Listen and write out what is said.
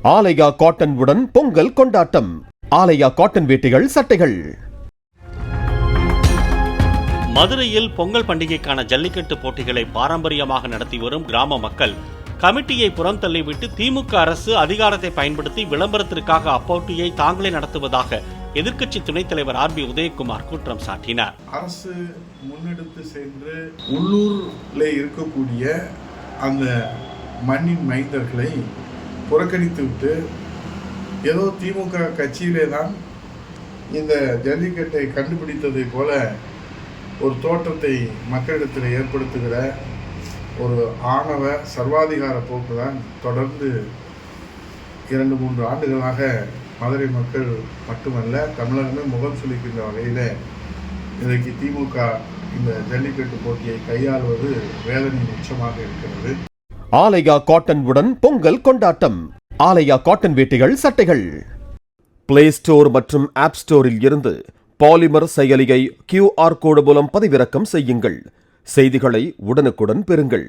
ஆலயா cotton உடன் பொங்கல் கொண்டாட்டம். ஆலயா cotton வேட்டிகள், சட்டைகள். மதுரையில் பொங்கல் பண்டிகைக்கான ஜல்லிக்கட்டு போட்டிகளை பாரம்பரியமாக நடத்தி வரும் கிராம மக்கள் கமிட்டியை புறம் தள்ளிவிட்டு திமுக அரசு அதிகாரத்தை பயன்படுத்தி விளம்பரத்திற்காக அப்போட்டியை தாங்களே நடத்துவதாக எதிர்க்கட்சி துணைத் தலைவர் ஆர்.பி. உதயகுமார் குற்றம் சாட்டினார். அரசு முன்னெடுத்து சென்று உள்ளூரில் இருக்கக்கூடிய அந்த மண்ணின் மைந்தர்களை புறக்கணித்து விட்டு ஏதோ திமுக கட்சியிலே தான் இந்த ஜல்லிக்கட்டை கண்டுபிடித்ததை போல ஒரு தோற்றத்தை மக்களிடத்தில் ஏற்படுத்துகிற ஒரு ஆணவ சர்வாதிகார போக்கு தான் தொடர்ந்து 2-3 ஆண்டுகளாக மதுரை மக்கள் மட்டுமல்ல தமிழகமே முகம் சுளிக்கின்ற வகையில் இன்றைக்கு திமுக இந்த ஜல்லிக்கட்டு போட்டியை கையாளுவது வேதனையின் உச்சமாக இருக்கிறது. ஆலயா காட்டன் உடன் பொங்கல் கொண்டாட்டம். ஆலயா காட்டன் வேட்டிகள், சட்டைகள். பிளே ஸ்டோர் மற்றும் ஆப் ஸ்டோரில் இருந்து பாலிமர் செயலியை QR கோடு மூலம் பதிவிறக்கம் செய்யுங்கள். செய்திகளை உடனுக்குடன் பெறுங்கள்.